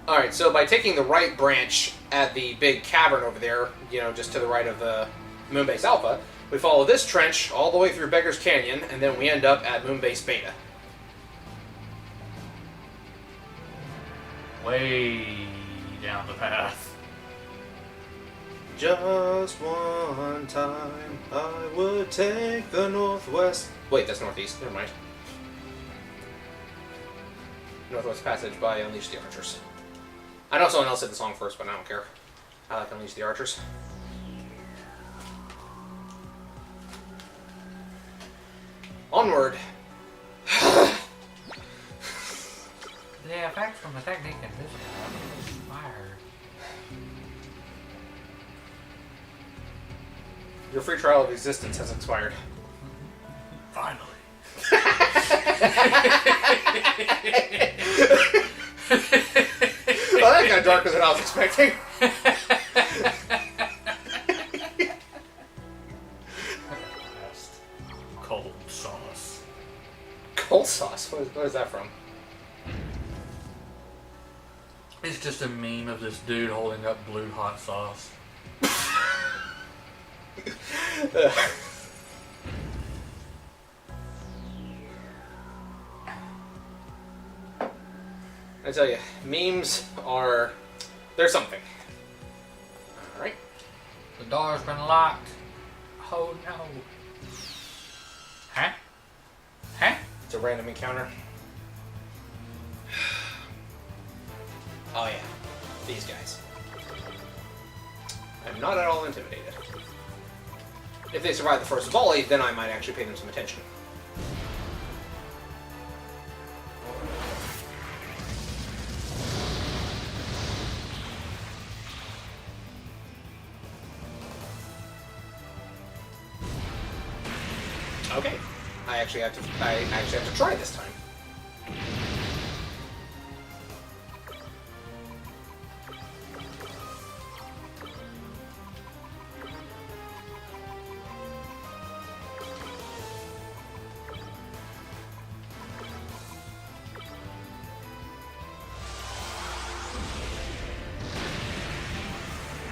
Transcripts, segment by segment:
Alright, so by taking the right branch at the big cavern over there, you know, just to the right of the Moonbase Alpha, we follow this trench all the way through Beggar's Canyon, and then we end up at Moonbase Beta. Way down the path. Just one time, I would take the northwest... Wait, that's northeast. Never mind. Northwest Passage by Unleash the Archers. I know someone else said the song first, but I don't care. I like Unleash the Archers. Onward. The effects from the technique and this is fire. Your free trial of existence has expired. Finally. Well, that got darker than I was expecting. Cold sauce. Cold sauce? What is that from? It's just a meme of this dude holding up blue hot sauce. I tell you, memes are... they're something. Alright. The door's been locked. Oh no. Huh? Huh? It's a random encounter. Oh yeah, these guys. I'm not at all intimidated. If they survive the first volley, then I might actually pay them some attention. Okay, I actually have to try this time.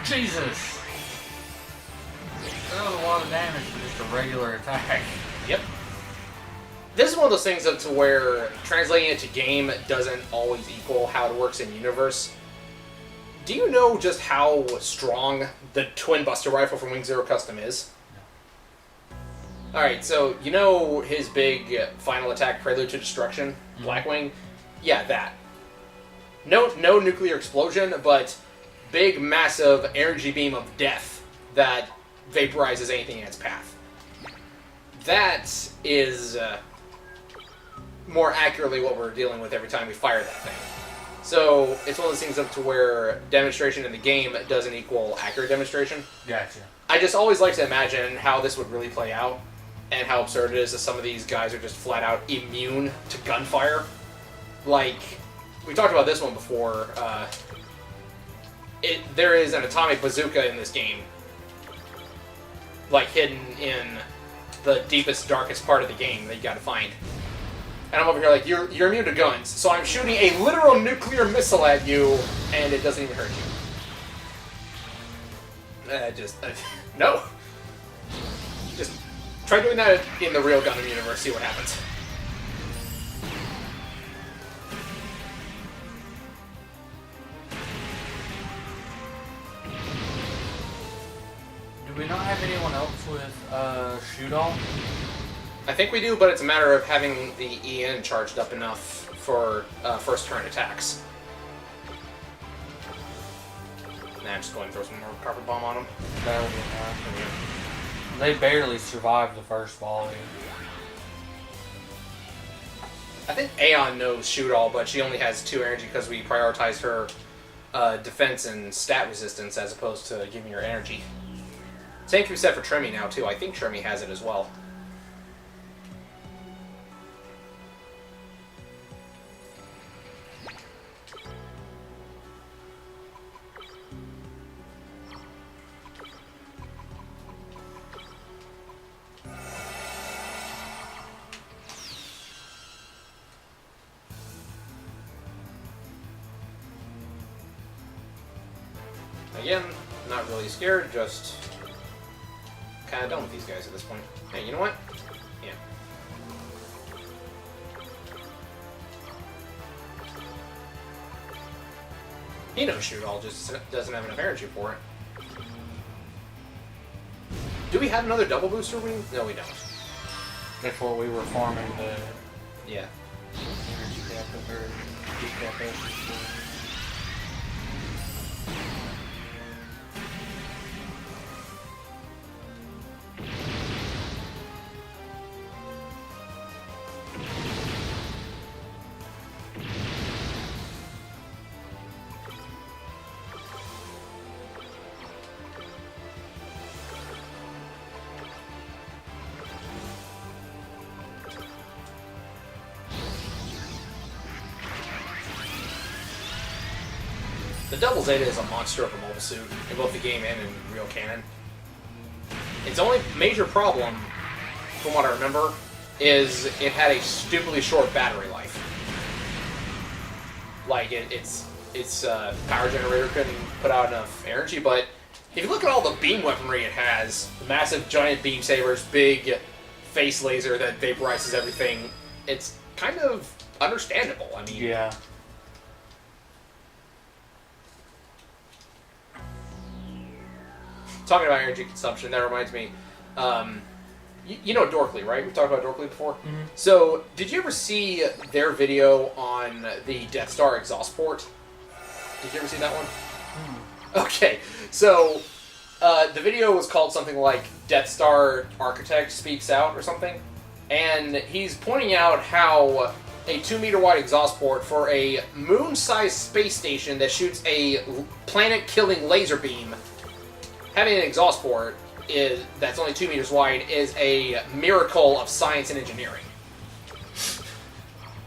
Jesus! That was a lot of damage for just a regular attack. Yep. This is one of those things to where translating it to game doesn't always equal how it works in universe. Do you know just how strong the Twin Buster Rifle from Wing Zero Custom is? No. Alright, so you know his big final attack, Prelude to Destruction, Blackwing? Yeah, that. No nuclear explosion, but big, massive energy beam of death that vaporizes anything in its path. That is more accurately what we're dealing with every time we fire that thing. So it's one of those things up to where demonstration in the game doesn't equal accurate demonstration. Gotcha. I just always like to imagine how this would really play out and how absurd it is that some of these guys are just flat out immune to gunfire. Like, we talked about this one before. There is an atomic bazooka in this game, like hidden in the deepest, darkest part of the game that you gotta find. And I'm over here like, you're immune to guns, so I'm shooting a literal nuclear missile at you, and it doesn't even hurt you. No. Just try doing that in the real Gundam universe, see what happens. Do we not have anyone else with shoot-all? I think we do, but it's a matter of having the EN charged up enough for first turn attacks. Nah, I'm just going to throw some more carpet bomb on them. That would be nice. They barely survived the first volley. I think Aeon knows shoot all, but she only has 2 energy because we prioritized her defense and stat resistance as opposed to giving her energy. Same can be said for Tremmy now, too. I think Tremmy has it as well. again. Not really scared, just kind of done with these guys at this point. Hey, you know what? Yeah. He knows shoot all, just doesn't have enough energy for it. Do we have another double booster wing? No, we don't. That's what we were farming the Yeah. energy cap or decap. The Double Zeta is a monster of a mobile suit in both the game and in real canon. Its only major problem, from what I remember, is it had a stupidly short battery life. Like, its power generator couldn't put out enough energy, but if you look at all the beam weaponry it has, the massive giant beam sabers, big face laser that vaporizes everything, it's kind of understandable. I mean, Yeah. talking about energy consumption, that reminds me. You know Dorkly, right? We've talked about Dorkly before. Mm-hmm. So, did you ever see their video on the Death Star exhaust port? Did you ever see that one? Okay, so the video was called something like Death Star Architect Speaks Out or something. And he's pointing out how a 2-meter wide exhaust port for a moon-sized space station that shoots a planet-killing laser beam, having an exhaust port that's only 2 meters wide is a miracle of science and engineering.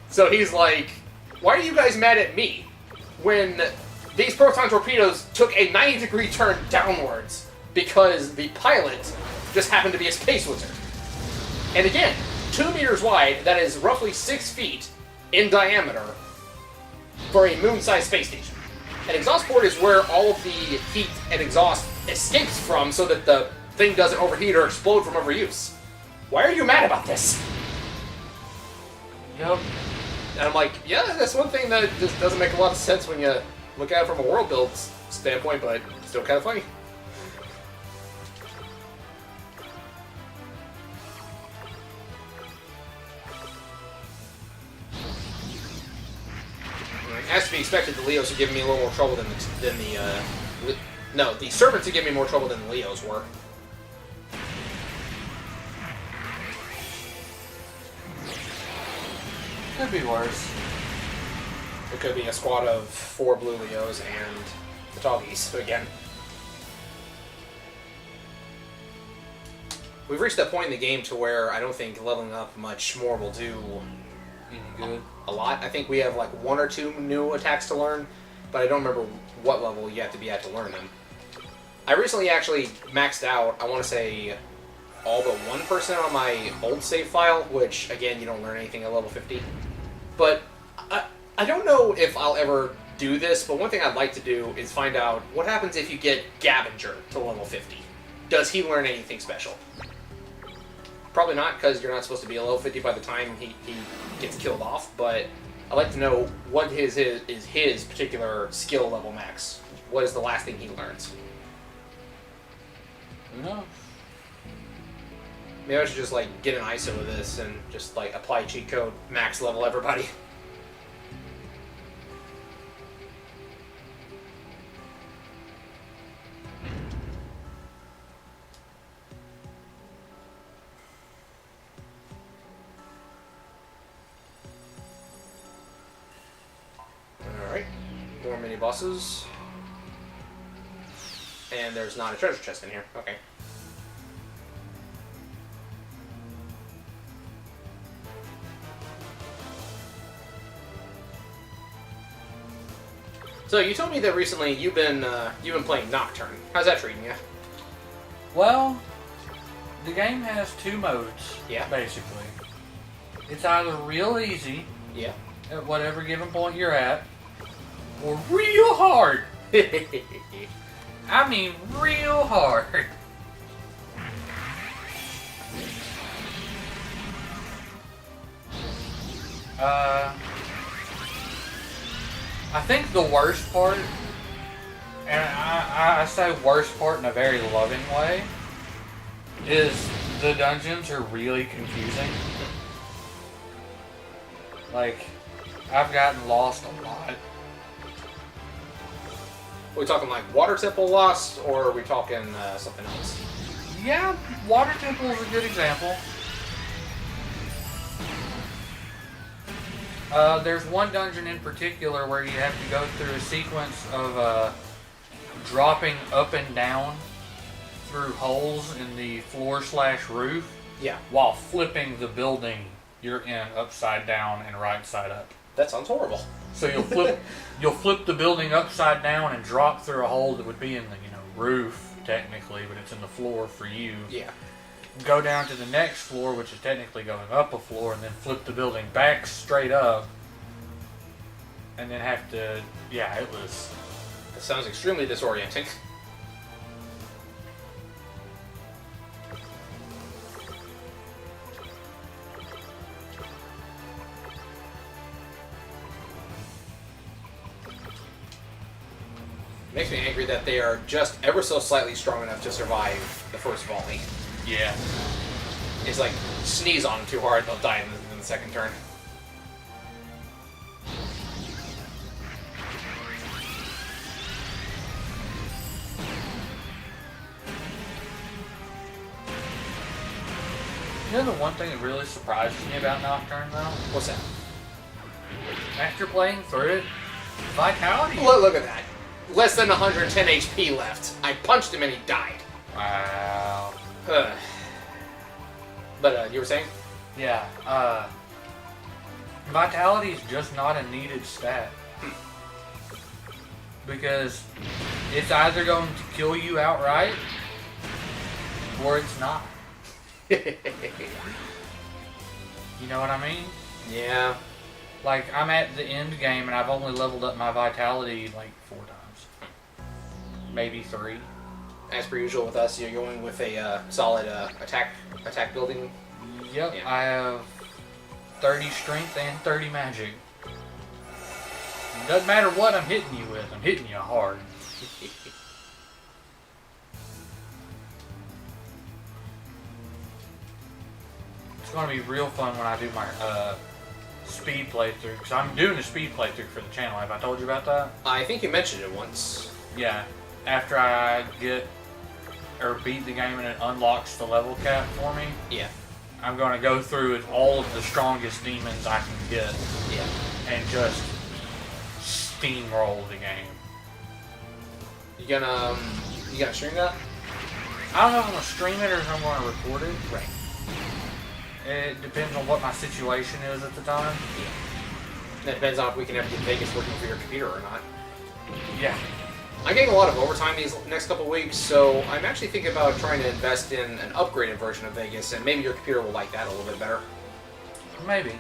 So he's like, why are you guys mad at me when these proton torpedoes took a 90-degree turn downwards because the pilot just happened to be a space wizard? And again, 2 meters wide, that is roughly 6 feet in diameter for a moon-sized space station. An exhaust port is where all of the heat and exhaust escapes from so that the thing doesn't overheat or explode from overuse. Why are you mad about this? Yep. And I'm like, yeah, that's one thing that just doesn't make a lot of sense when you look at it from a world build standpoint, but still kind of funny. As to be expected, the Leos are giving me a little more trouble than the Servants are giving me more trouble than the Leos were. Could be worse. It could be a squad of 4 blue Leos and the Tallgeese again. We've reached that point in the game to where I don't think leveling up much more will do Any good? a lot. I think we have like 1 or 2 new attacks to learn, but I don't remember what level you have to be at to learn them. I recently actually maxed out, I want to say, all but 1% on my old save file, which, again, you don't learn anything at level 50. But I don't know if I'll ever do this, but one thing I'd like to do is find out what happens if you get Gavinger to level 50. Does he learn anything special? Probably not, because you're not supposed to be a level 50 by the time he gets killed off, but I'd like to know what is his particular skill level max. What is the last thing he learns? No. Maybe I should just, like, get an ISO of this and just, like, apply cheat code, max level everybody. Alright. More mini-bosses. And there's not a treasure chest in here. Okay. So you told me that recently you've been playing Nocturne. How's that treating you? Well, the game has 2 modes. Yeah. Basically, it's either real easy Yeah. at whatever given point you're at, or real hard. I mean real hard. I think the worst part, and I say worst part in a very loving way, is the dungeons are really confusing. Like, I've gotten lost a lot. Are we talking like water temple lost, or are we talking something else? Yeah, Water Temple is a good example. There's one dungeon in particular where you have to go through a sequence of dropping up and down through holes in the floor/roof. Yeah. While flipping the building you're in upside down and right side up. That sounds horrible. So you'll flip the building upside down and drop through a hole that would be in the roof technically, but it's in the floor for you. Yeah. Go down to the next floor, which is technically going up a floor, and then flip the building back straight up, and then have to. Yeah, it was. That sounds extremely disorienting. Makes me angry that they are just ever so slightly strong enough to survive the first volley. Yeah. It's like, sneeze on them too hard, they'll die in the second turn. You know the one thing that really surprises me about Nocturne, though? What's that? After playing through it, Vitality... Look at that. Less than 110 HP left. I punched him and he died. Wow. But you were saying? Yeah, Vitality is just not a needed stat. Because it's either going to kill you outright, or it's not. You know what I mean? Yeah. Like, I'm at the end game and I've only leveled up my Vitality like 4 times. Maybe 3. As per usual with us, you're going with a solid attack building. Yep, Yeah. I have 30 strength and 30 magic. Doesn't matter what I'm hitting you with, I'm hitting you hard. It's going to be real fun when I do my speed playthrough, because I'm doing a speed playthrough for the channel. Have I told you about that? I think you mentioned it once. Yeah, after I beat the game and it unlocks the level cap for me. Yeah. I'm going to go through with all of the strongest demons I can get. Yeah. And just steamroll the game. You gonna stream that? I don't know if I'm going to stream it or if I'm going to record it. Right. It depends on what my situation is at the time. Yeah. That depends on if we can ever get Vegas working for your computer or not. Yeah. I'm getting a lot of overtime these next couple of weeks, so I'm actually thinking about trying to invest in an upgraded version of Vegas, and maybe your computer will like that a little bit better. Maybe.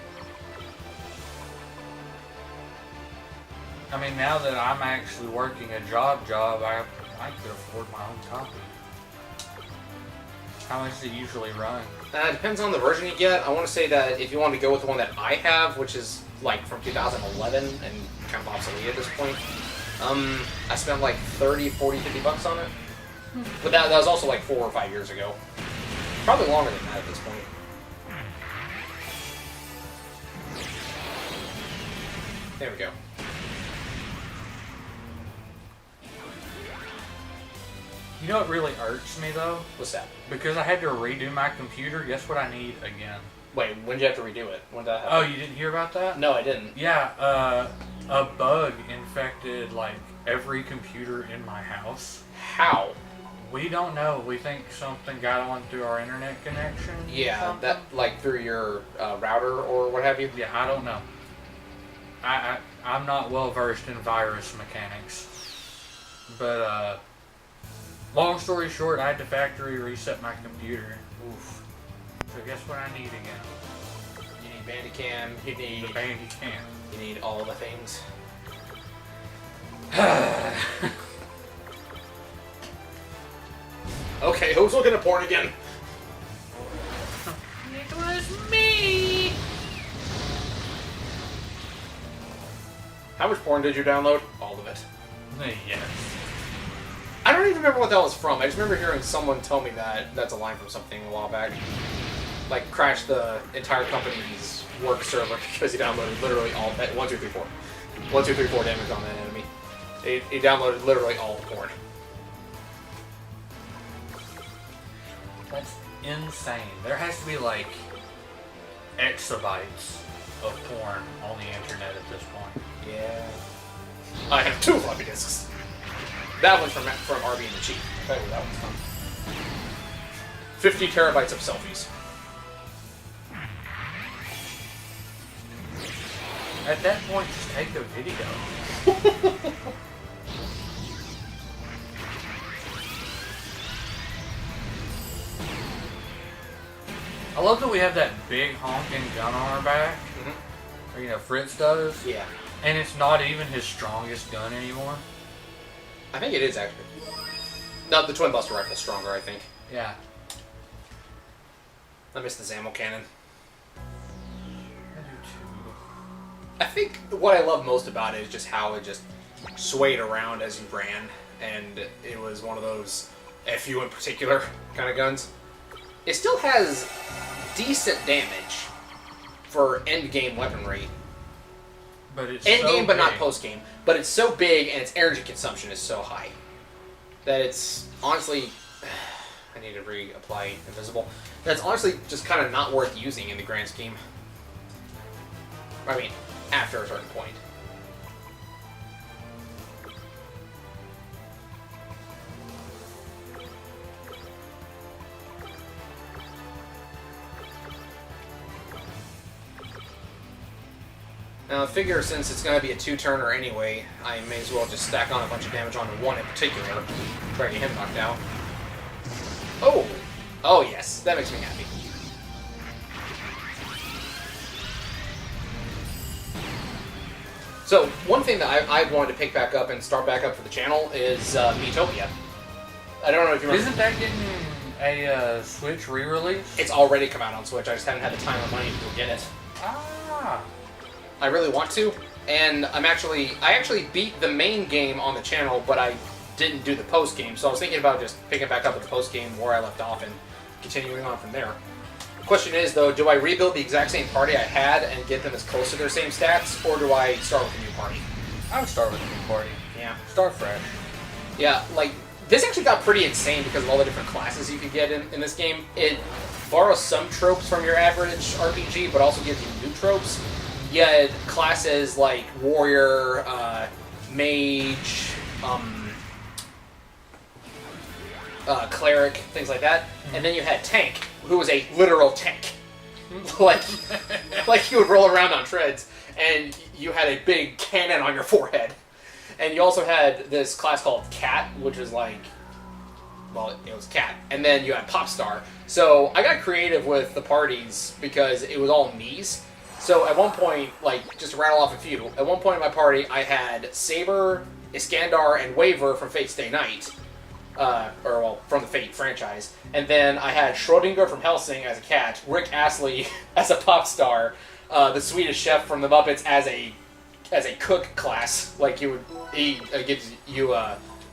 I mean, now that I'm actually working a job, I could afford my own copy. How much does it usually run? It depends on the version you get. I want to say that if you want to go with the one that I have, which is like from 2011 and kind of obsolete at this point, I spent like 30, 40, 50 bucks on it. But that was also like 4 or 5 years ago. Probably longer than that at this point. There we go. You know what really irks me though? What's that? Because I had to redo my computer, guess what I need again? Wait, when did you have to redo it? When did that Oh, happen? you didn't hear about that? No, I didn't. Yeah, a bug infected like every computer in my house. How? We don't know. We think something got on through our internet connection. or Yeah, something. that like through your router or what have you? Yeah, I don't know. I'm not well versed in virus mechanics. But long story short, I had to factory reset my computer. Oof. So guess what I need again? You need Bandicam, you need The Bandicam. you need all the things. who's looking at porn again? It was me! How much porn did you download? All of it. Yes. I don't even remember what that was from. I just remember hearing someone tell me that that's a line from something a while back. Like, crashed the entire company's work server because he downloaded literally all... 1, 2, 3, 4. 1, 2, 3, 4 damage on that enemy. He downloaded literally all the porn. That's insane. There has to be, like, exabytes of porn on the internet at this point. Yeah. I have 2 floppy disks. That one's from RB and the Chief. I'll tell you where that one's from. 50 terabytes of selfies. At that point, just take a video. I love that we have that big honking gun on our back. Mm-hmm. Or, you know, Fritz does. Yeah. And it's not even his strongest gun anymore. I think it is, actually. No, the Twin Buster Rifle's stronger, I think. Yeah. I miss the Zammo cannon. I do too. I think what I love most about it is just how it just swayed around as you ran, and it was one of those FU in particular kind of guns. It still has decent damage for end-game weaponry. But it's End-game, so but not big. post-game. But it's so big, and its energy consumption is so high that it's honestly... I need to reapply Invisible. That's honestly just kind of not worth using in the grand scheme. I mean, after a certain point. Now I figure since it's going to be a 2-turner anyway, I may as well just stack on a bunch of damage onto one in particular. Try to get him knocked out. Oh! Oh yes, that makes me happy. So, one thing that I wanted to pick back up and start back up for the channel is Miitopia. I don't know if you remember. Isn't that getting a Switch re-release? It's already come out on Switch, I just haven't had the time or money to go get it. Ah. I really want to, and I actually beat the main game on the channel, but I didn't do the post game, so I was thinking about just picking back up at the post game where I left off and continuing on from there. The question is, though, do I rebuild the exact same party I had and get them as close to their same stats, or do I start with a new party? I would start with a new party. Yeah. Start fresh. Yeah, like, this actually got pretty insane because of all the different classes you could get in this game. It borrows some tropes from your average RPG, but also gives you new tropes. You had classes like Warrior, Mage, Cleric, things like that. And then you had Tank, who was a literal tank. like you would roll around on treads, and you had a big cannon on your forehead. And you also had this class called Cat, which was like, well, it was Cat. And then you had Popstar. So I got creative with the parties because it was all knees. So at one point, like, just to rattle off a few, at one point in my party, I had Saber, Iskandar, and Waver from Fate Stay Night. From the Fate franchise. And then I had Schrodinger from Hellsing as a cat, Rick Astley as a pop star, the Swedish chef from the Muppets as a cook class. Like, he gives you,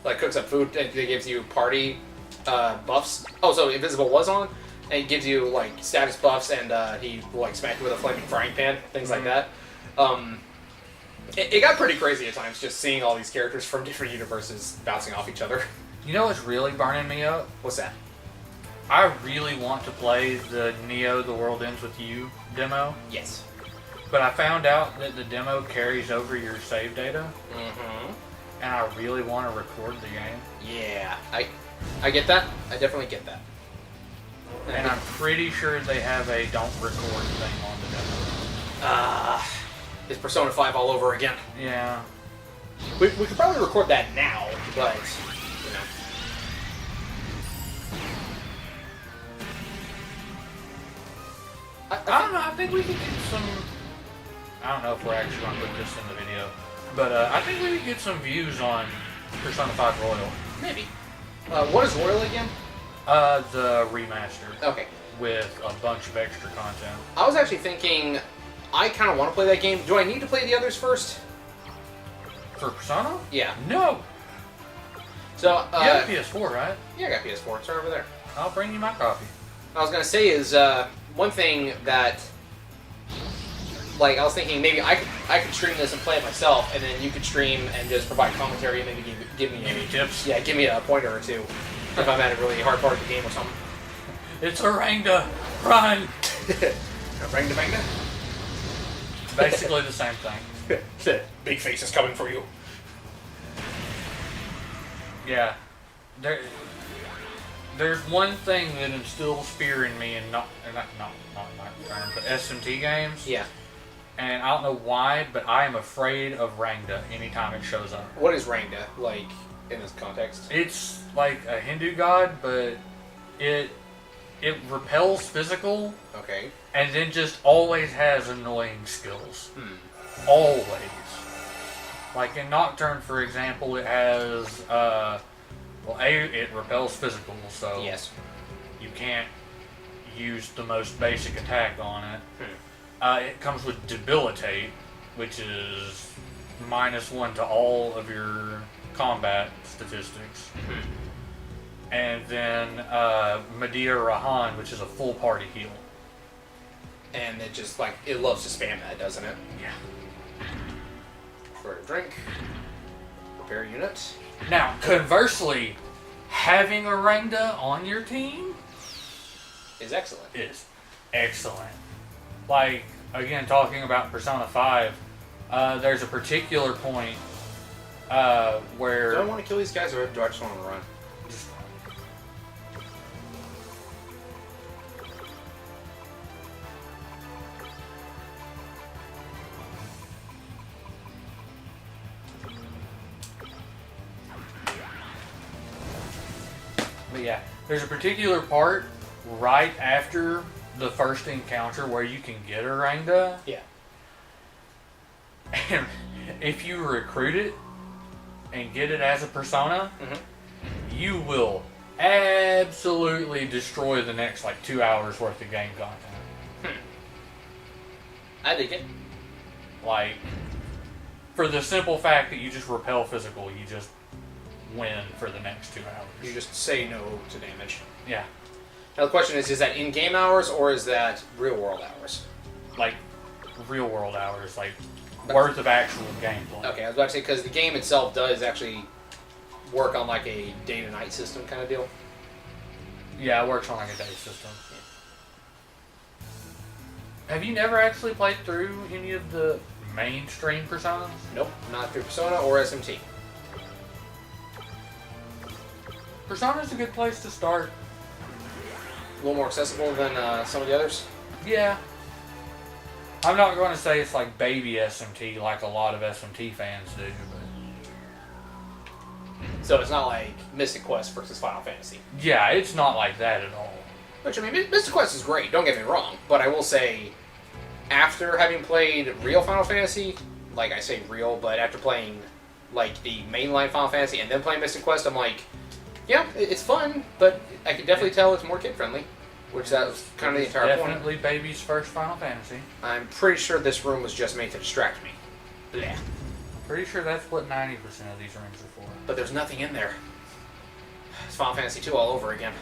like, cooks up food, and it gives you party buffs. Oh, so Invisible was on? And it gives you, like, status buffs, and he will, like, smack you with a flaming frying pan, things like that. It got pretty crazy at times, just seeing all these characters from different universes bouncing off each other. You know what's really burning me up? What's that? I really want to play the Neo The World Ends With You demo. Yes. But I found out that the demo carries over your save data. Mm-hmm. And I really want to record the game. Yeah, I get that. I definitely get that. And I'm pretty sure they have a don't record thing on the demo. It's Persona 5 all over again. Yeah. We could probably record that now, but, you know. I don't know, I think we could get some... I don't know if we're actually going to put this in the video. But I think we could get some views on Persona 5 Royal. Maybe. What is Royal again? The remaster Okay. with a bunch of extra content. I was actually thinking, I kind of want to play that game. Do I need to play the others first? For Persona? Yeah. No. So, You have a PS4, right? yeah, I got PS4. It's right over there. I'll bring you my copy. I was gonna say is one thing that, like, I was thinking maybe I could stream this and play it myself, and then you could stream and just provide commentary and maybe give me tips. Yeah, give me a pointer or two if I'm at a really hard part of the game or something. It's Oranga. Run. Oranga. Basically the same thing. Big face is coming for you. Yeah. There's one thing that instills fear in me, and not but SMT games. Yeah. And I don't know why, but I am afraid of Rangda anytime it shows up. What is Rangda, like, in this context? It's like a Hindu god, but it repels physical. Okay. And then just always has annoying skills. Always. Like in Nocturne, for example, it has, it repels physical, so yes, you can't use the most basic attack on it. It comes with Debilitate, which is -1 to all of your combat statistics. And then Medea Rahan, which is a full party heal. And it just, like, it loves to spam that, doesn't it? Yeah. For a drink. Repair unit. Now, conversely, having a Rangda on your team is excellent. Is excellent. Like, again, talking about Persona 5, there's a particular point where... Do I want to kill these guys, or do I just want to run? Just run. But yeah, there's a particular part right after the first encounter where you can get a Rangda. Yeah. And if you recruit it and get it as a persona, you will absolutely destroy the next, like, 2 hours worth of game content. I dig it. Like, for the simple fact that you just repel physical, you just win for the next 2 hours. You just say no to damage. Yeah. Now the question is that in-game hours or is that real-world hours? Like, real-world hours, like, worth of actual gameplay. Okay, I was about to say, because the game itself does actually work on, like, a day-to-night system kind of deal. Yeah, it works on, like, a day system. Yeah. Have you never actually played through any of the mainstream Personas? Nope, not through Persona or SMT. Persona's a good place to start. A little more accessible than some of the others? Yeah. I'm not going to say it's like baby SMT like a lot of SMT fans do, but... So it's not like Mystic Quest versus Final Fantasy? Yeah, it's not like that at all. Which, I mean, Mystic Quest is great, don't get me wrong, but I will say, after having played real Final Fantasy, like I say real, but after playing, like, the mainline Final Fantasy and then playing Mystic Quest, I'm like, yeah, it's fun, but I can definitely tell it's more kid-friendly, which that was kind of the entire point. Definitely baby's first Final Fantasy. I'm pretty sure this room was just made to distract me. Blech. Pretty sure that's what 90% of these rooms are for. But there's nothing in there. It's Final Fantasy 2 all over again.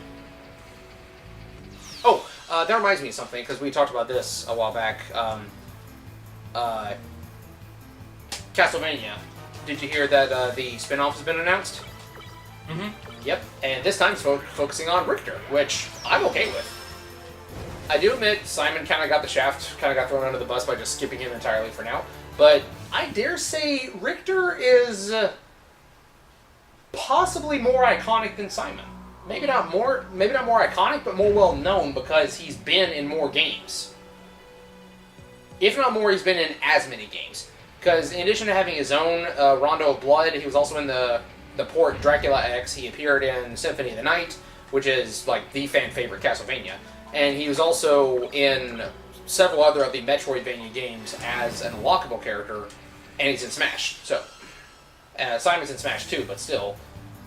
Oh, that reminds me of something, because we talked about this a while back. Castlevania. Did you hear that the spin-off has been announced? Mm-hmm. Yep, and this time it's focusing on Richter, which I'm okay with. I do admit Simon kind of got the shaft, kind of got thrown under the bus by just skipping him entirely for now, but I dare say Richter is possibly more iconic than Simon. Maybe not more iconic, but more well known because he's been in more games. If not more, he's been in as many games. Because in addition to having his own Rondo of Blood, he was also in the port Dracula X. He appeared in Symphony of the Night, which is like the fan favorite Castlevania. And he was also in several other of the Metroidvania games as an unlockable character, and he's in Smash. So, Simon's in Smash too, but still,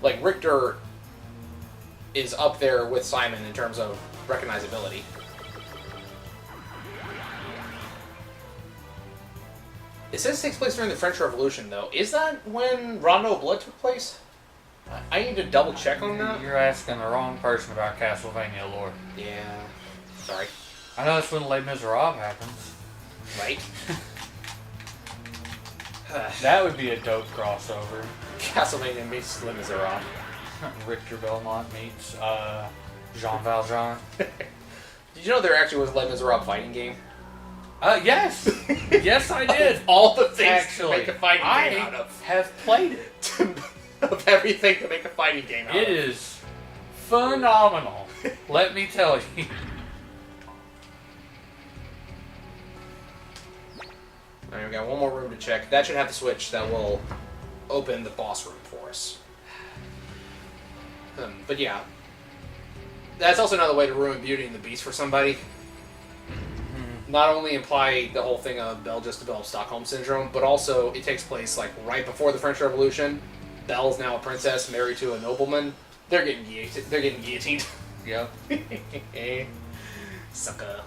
like Richter, is up there with Simon in terms of recognizability. It says it takes place during the French Revolution, though. Is that when Rondo of Blood took place? I need to double check on that. You're asking the wrong person about Castlevania lore. Yeah. Sorry. I know that's when Les Miserables happens. Right? That would be a dope crossover. Castlevania meets Les Miserables. Richter Belmont meets Jean Valjean. Did you know there actually was a Les Miserables fighting game? Yes! Yes, I did! All the things Actually, to make a fighting game out of. have played it. Of everything to make a fighting game out of. It is phenomenal. Let me tell you. Alright, we got one more room to check. That should have the switch that will open the boss room for us. But yeah. That's also another way to ruin Beauty and the Beast for somebody. Not only imply the whole thing of Belle just developed Stockholm Syndrome, but also it takes place like right before the French Revolution. Belle's now a princess married to a nobleman. They're getting guillotined. Yep. Sucker.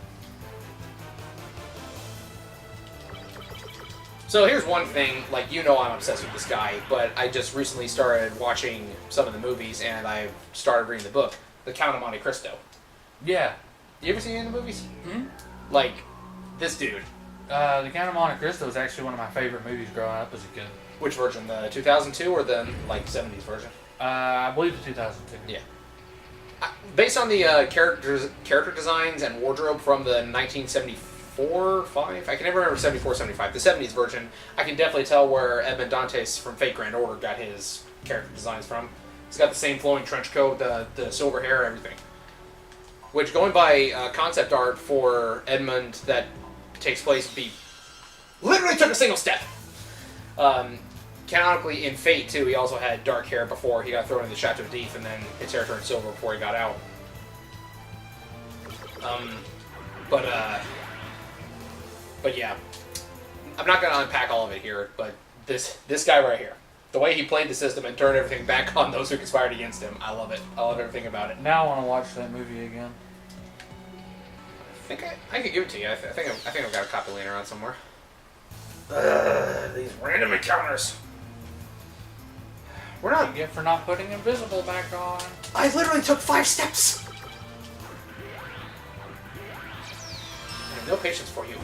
So here's one thing, like, you know I'm obsessed with this guy, but I just recently started watching some of the movies, and I've started reading the book, The Count of Monte Cristo. Yeah. You ever seen any of the movies? Hmm? Like, this dude. The Count of Monte Cristo was actually one of my favorite movies growing up as a kid. Which version? The 2002 or the, like, 70s version? I believe the 2002. Yeah. Based on the character designs and wardrobe from the 1974, 5? I can never remember 74, 75. The 70s version, I can definitely tell where Edmond Dantes from Fate Grand Order got his character designs from. He's got the same flowing trench coat, the silver hair, everything. Which, going by concept art for Edmund that takes place, literally took a single step. Canonically, in Fate, too, he also had dark hair before he got thrown in the Chateau d'If, and then his hair turned silver before he got out. But yeah. I'm not going to unpack all of it here, but this guy right here, the way he played the system and turned everything back on those who conspired against him, I love it. I love everything about it. Now I want to watch that movie again. I think I could give it to you. I think I've got a copy laying around somewhere. These random encounters. We're not. You get for not putting invisible back on. I literally took 5 steps. I have no patience for you.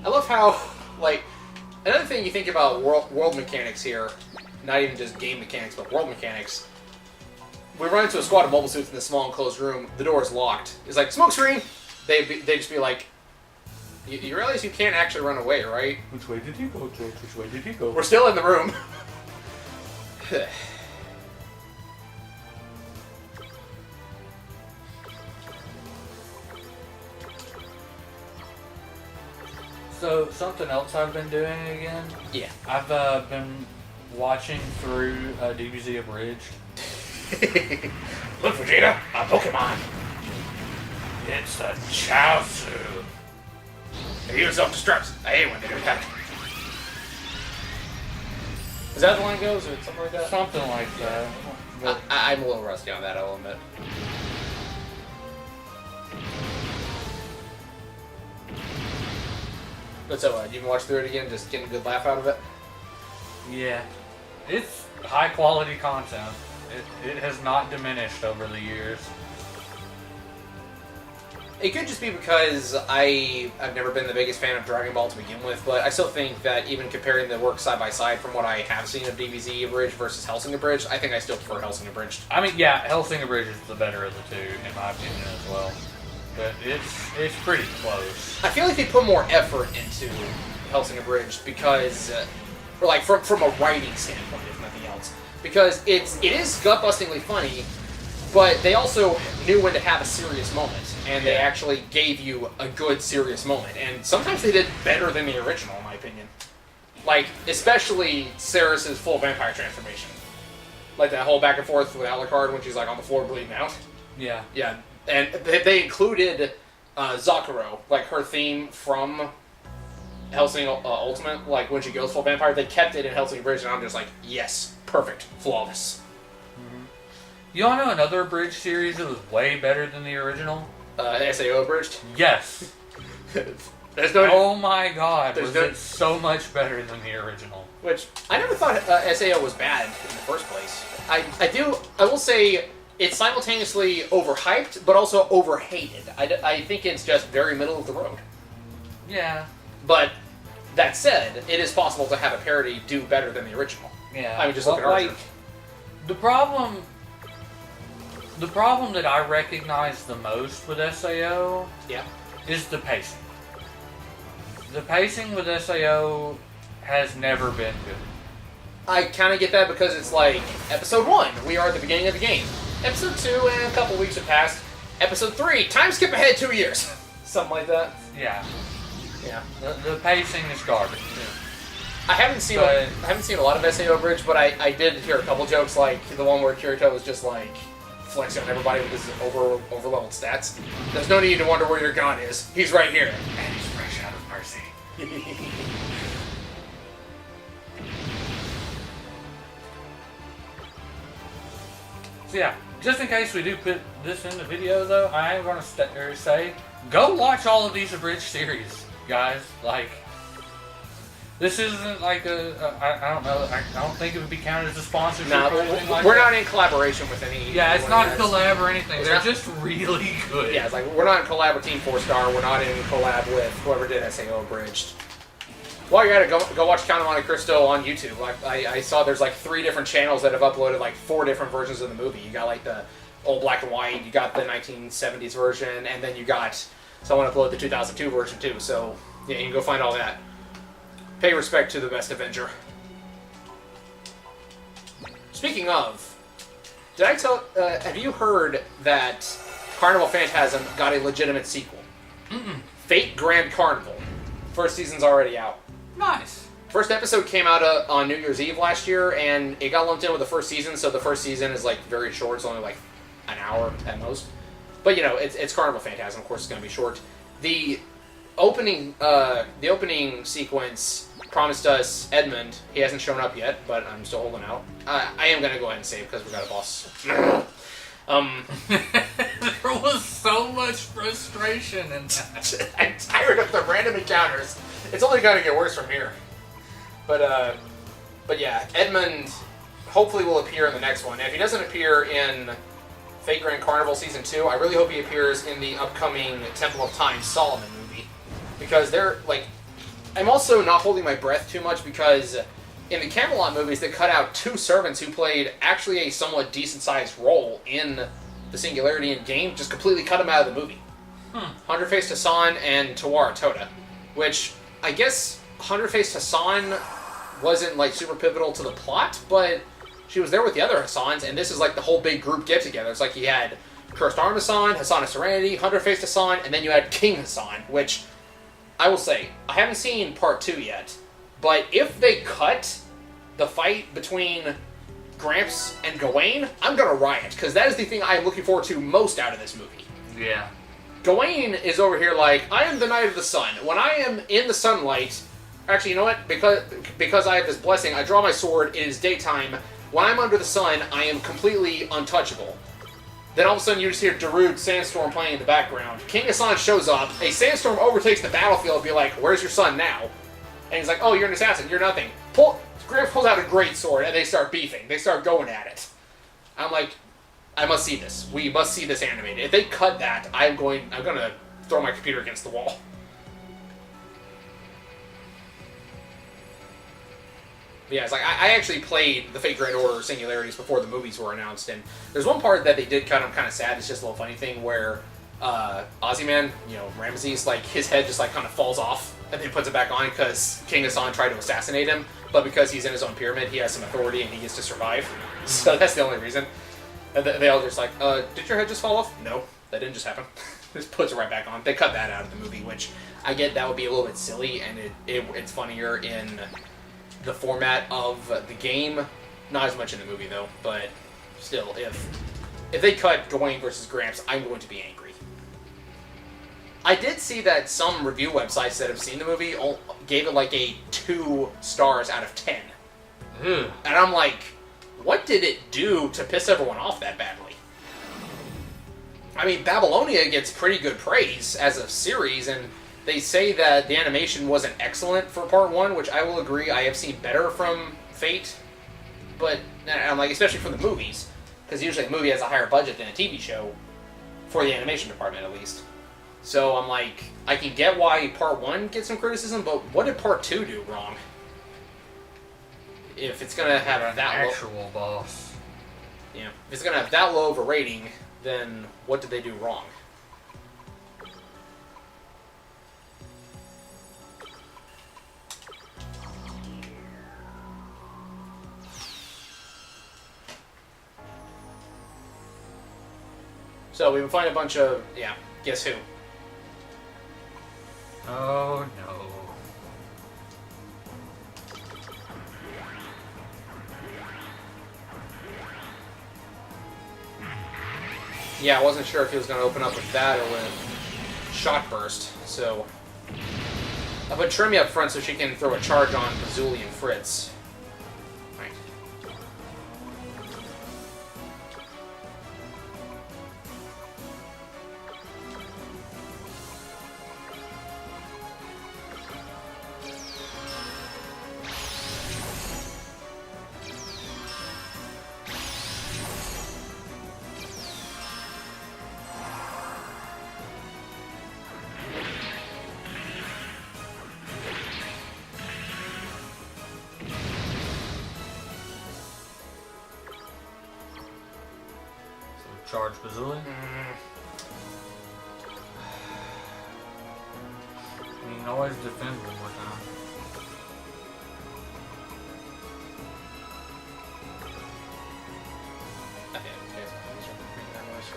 I love how, like, another thing you think about world mechanics here, not even just game mechanics, but world mechanics. We run into a squad of mobile suits in this small enclosed room. The door is locked. It's like, smoke screen! They just be like, you realize you can't actually run away, right? Which way did he go, George? Which way did he go? We're still in the room. So, something else I've been doing again. Yeah. I've been watching through DBZ Abridged. Look, Vegeta, a Pokemon. It's a Chaozu. They use self-destruct. I hate when they do that. Is that the line goes, or something like that? Something like that. But I'm a little rusty on that, I'll admit. But so, you can watch through it again, just getting a good laugh out of it? yeah, it's high quality content. It has not diminished over the years. It could just be because I've never been the biggest fan of Dragon Ball to begin with, but I still think that even comparing the work side by side from what I have seen of DBZ Abridged versus Hellsing Abridged, I think I still prefer Hellsing Abridged. I mean, yeah, Hellsing Abridged is the better of the two, in my opinion, as well. But it's pretty close. I feel like they put more effort into Hellsing Abridged because, or like from a writing standpoint, if nothing else, because it is gut-bustingly funny, but they also knew when to have a serious moment, and they actually gave you a good serious moment, and sometimes they did better than the original, in my opinion. Like, especially Ceres's full vampire transformation. Like that whole back and forth with Alucard when she's like on the floor bleeding out. Yeah. Yeah, and they included Zakuro, like her theme from Hellsing Ultimate, like when she goes full vampire, they kept it in Hellsing Bridge, and I'm just like, yes, perfect, flawless. You want to know another Bridge series that was way better than the original? SAO Abridged? Yes. There's no... Oh my god, There's was no- it so much better than the original. Which, I never thought SAO was bad in the first place. I will say, it's simultaneously overhyped, but also overhated. I think it's just very middle of the road. Yeah. But, that said, it is possible to have a parody do better than the original. Yeah. I mean, just look at Archer. The problem that I recognize the most with SAO Yeah. is the pacing. The pacing with SAO has never been good. I kind of get that because it's like, episode 1, we are at the beginning of the game. Episode 2, and a couple weeks have passed. Episode 3, time skip ahead 2 years. Something like that. Yeah. Yeah. The pacing is garbage. I haven't seen a lot of SAO Bridge, but I did hear a couple jokes, like the one where Kirito was just like flexing on everybody with his over-leveled stats. There's no need to wonder where your gun is. He's right here. And he's fresh out of mercy. So yeah, just in case we do put this in the video though, I am going to say, go watch all of these Abridged series, guys. Like, this isn't like I don't know, I don't think it would be counted as a sponsorship No, or anything like we're that. not in collaboration with any... Yeah, it's anyone not a else. collab or anything. It's They're not- just really good. Yeah, it's like, we're not in collab with Team 4-Star, we're not in collab with whoever did SAO Abridged. While you're at it, go watch Count of Monte Cristo on YouTube. Like I saw there's like 3 different channels that have uploaded like 4 different versions of the movie. You got like the old black and white, you got the 1970s version, and then you got someone upload the 2002 version too. So yeah, you can go find all that. Pay respect to the best Avenger. Speaking of, did I tell? Have you heard that Carnival Phantasm got a legitimate sequel? Fate Grand Carnival. First season's already out. Nice. First episode came out on New Year's Eve last year, and it got lumped in with the first season, so the first season is like very short. It's only like an hour at most. But you know, it's Carnival Phantasm. Of course, it's going to be short. The opening sequence promised us Edmund. He hasn't shown up yet, but I'm still holding out. I am going to go ahead and save because we got a boss. There was so much frustration in that. I'm tired of the random encounters. It's only going to get worse from here. But yeah, Edmund hopefully will appear in the next one. If he doesn't appear in Fate Grand Carnival Season 2, I really hope he appears in the upcoming Temple of Time Solomon movie. Because they're, like... I'm also not holding my breath too much because in the Camelot movies, they cut out 2 servants who played actually a somewhat decent-sized role in the Singularity in game, just completely cut them out of the movie. Hundred-Faced Hassan and Tawara Toda, which I guess Hundred-Faced Hassan wasn't like super pivotal to the plot, but she was there with the other Hassans, and this is like the whole big group get-together. It's like you had Cursed Arm Hassan, Hassan of Serenity, Hundred-Faced Hassan, and then you had King Hassan, which I will say, I haven't seen part 2 yet, but if they cut the fight between Gramps and Gawain, I'm gonna riot, because that is the thing I am looking forward to most out of this movie. Yeah. Gawain is over here like, I am the Knight of the Sun. When I am in the sunlight, actually, you know what? Because I have this blessing, I draw my sword, it is daytime. When I'm under the sun, I am completely untouchable. Then all of a sudden you just hear Darude Sandstorm playing in the background. King Hassan shows up, a sandstorm overtakes the battlefield, be like, where's your son now? And he's like, oh, you're an assassin, you're nothing. Gramps pulls out a great sword, and they start beefing. They start going at it. I'm like, I must see this. We must see this animated. If they cut that, I'm gonna throw my computer against the wall. But yeah, it's like, I actually played the Fate Grand Order Singularities before the movies were announced, and there's one part that they did cut. I'm kind of sad. It's just a little funny thing where Ozyman, you know, Ramesses, like, his head just, like, kind of falls off, and then puts it back on because King Hassan tried to assassinate him, but because he's in his own pyramid, he has some authority and he gets to survive. So that's the only reason. And they all just like, did your head just fall off? No, that didn't just happen. Just puts it right back on. They cut that out of the movie, which I get that would be a little bit silly, and it's funnier in the format of the game. Not as much in the movie, though, but still, if they cut Gawain versus Gramps, I'm going to be angry. I did see that some review websites that have seen the movie gave it like a 2 stars out of 10. Ew. And I'm like, what did it do to piss everyone off that badly? I mean, Babylonia gets pretty good praise as a series, and they say that the animation wasn't excellent for part 1, which I will agree. I have seen better from Fate, but I'm like, especially for the movies, because usually a movie has a higher budget than a TV show, for the animation department at least. So I'm like, I can get why part 1 gets some criticism, but what did part 2 do wrong? If it's gonna have An that actual boss. if it's gonna have that low of a rating, then what did they do wrong? So we would find a bunch of guess who? Oh no. Yeah, I wasn't sure if he was going to open up with that or with Shot Burst, so I put Tremia up front so she can throw a charge on Bazooly and Fritz. Right. Charge Bazooly. You can always defend one more time. I was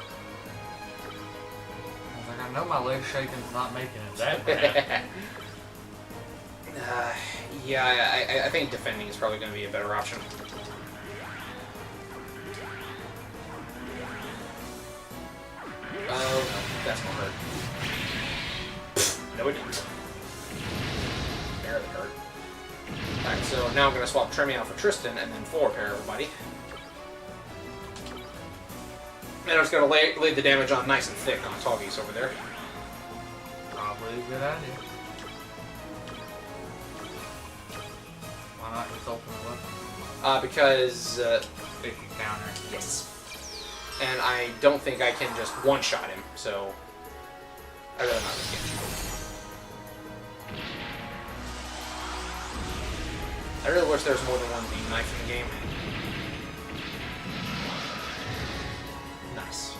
like, I know my leg shaking's not making it that bad. Yeah, I think defending is probably going to be a better option. Oh, no, that's gonna hurt. No, it didn't. Barely hurt. Alright, so now I'm gonna swap Tremie out for Tristan and then forward pair everybody. And I'm just gonna lay the damage on nice and thick on Tallgeese over there. Probably a good idea. Why not his ultimate weapon? Because... It can counter. yes. And I don't think I can just one-shot him, so I'd rather not risk it. I really wish there was more than one beam knife in the game. Nice.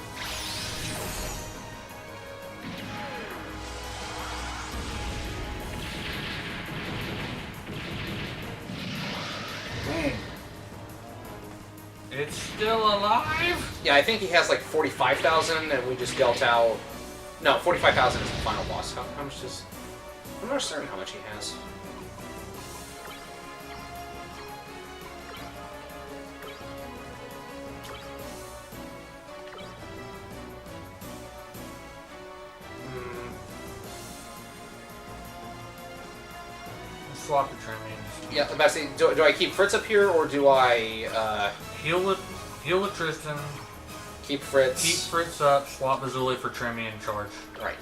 It's still alive? Yeah, I think he has like 45,000, and we just dealt out... No, 45,000 is the final boss. How much does... I'm not certain how much he has. Swap the Tremie. Yeah, I'm about to say, do I keep Fritz up here, or do I... Heal with Tristan. keep Fritz... Keep Fritz up, swap Bazooly for Tremie and charge. Right.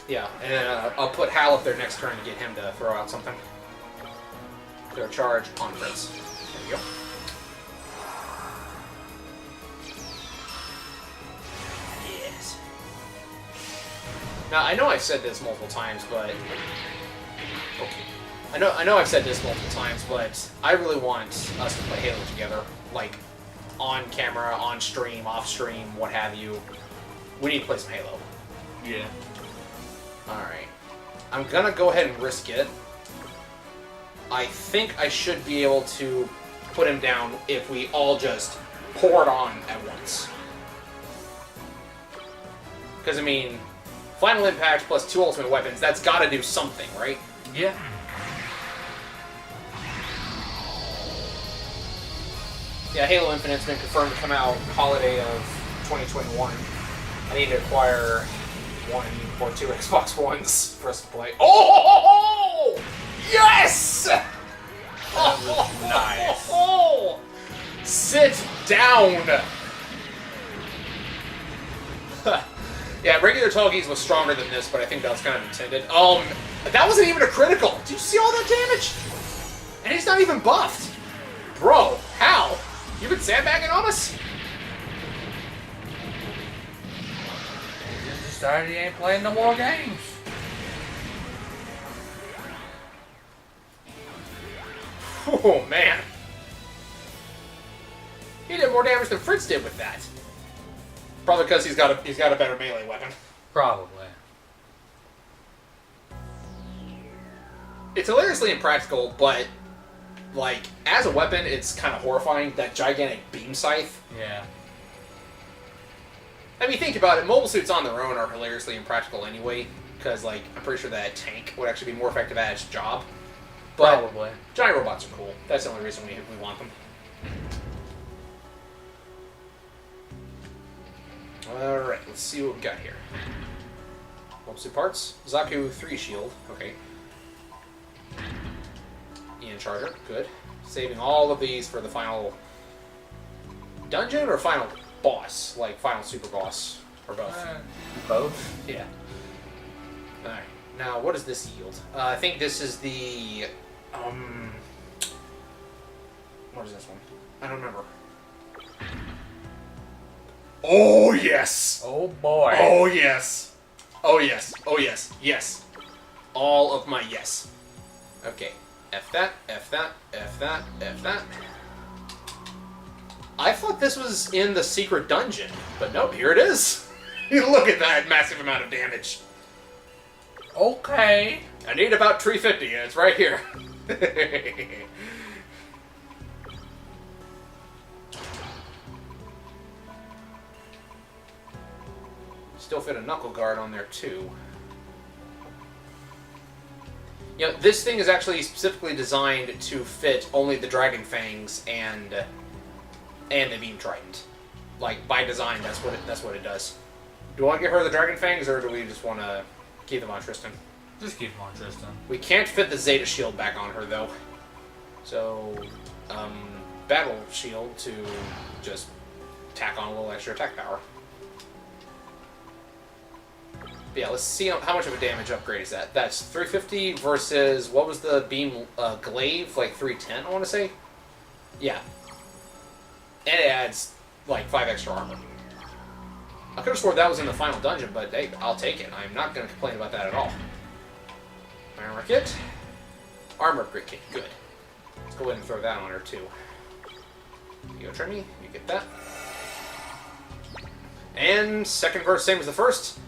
Yeah, and then I'll put Hal up there next turn to get him to throw out something. Throw a charge on Fritz. There we go. Yes. Now, I know I've said this multiple times, but... Okay. I know I've said this multiple times, but I really want us to play Halo together. Like, on camera, on stream, off stream, what have you. We need to play some Halo. Yeah. Alright. I'm gonna go ahead and risk it. I think I should be able to put him down if we all just pour it on at once. Because, I mean, Final Impact plus 2 ultimate weapons, that's gotta do something, right? Yeah. Yeah, Halo Infinite's been confirmed to come out holiday of 2021. I need to acquire 1 or 2 Xbox Ones. Press play. Oh! Yes! Nice. Sit down! Yeah, regular Tallgeese was stronger than this, but I think that was kind of intended. That wasn't even a critical! Did you see all that damage? And he's not even buffed! Bro, how? You been sandbagging on us? He just decided he ain't playing no more games. Oh, man. He did more damage than Fritz did with that. Probably because he's got a better melee weapon. Probably. It's hilariously impractical, but like as a weapon, it's kind of horrifying. That gigantic beam scythe. Yeah. I mean, think about it. Mobile suits on their own are hilariously impractical anyway, because like I'm pretty sure that a tank would actually be more effective at its job. But Probably. giant robots are cool. That's the only reason we want them. Alright, let's see what we got here. Mobile suit parts. Zaku 3 shield. Okay. Ian Charger. Good. Saving all of these for the final dungeon or final boss? Like final super boss? Or both? Both? Yeah. Alright. Now, what does this yield? I think this is the... What is this one? I don't remember. Oh, yes! Oh boy. Oh, yes! Oh, yes. Oh, yes. Yes. All of my yes. Okay. F that, F that, F that, F that. I thought this was in the secret dungeon, but nope, here it is. Look at that massive amount of damage. Okay. I need about 350, and it's right here. Still fit a knuckle guard on there, too. You know, this thing is actually specifically designed to fit only the Dragon Fangs and the Beam Trident. Like, by design, that's what it does. Do we want to get her the Dragon Fangs, or do we just want to keep them on Tristan? Just keep him on Tristan. We can't fit the Zeta Shield back on her, though. So, Battle Shield to just tack on a little extra attack power. But yeah, let's see how much of a damage upgrade is that. That's 350 versus, what was the beam glaive? Like 310, I want to say? Yeah. And it adds, like, 5 extra armor. I could have sworn that was in the final dungeon, but hey, I'll take it. I'm not going to complain about that at all. Armor kit. Armor upgrade kit. Good. Let's go ahead and throw that on her, too. You go, Trimmy. You get that. And second verse, same as the first.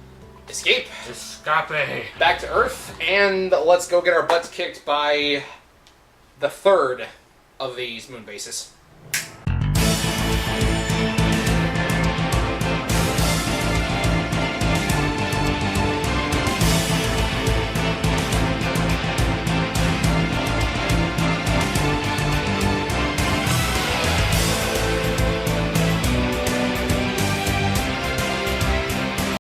Escape. Escape. Back to Earth, and let's go get our butts kicked by the third of these moon bases.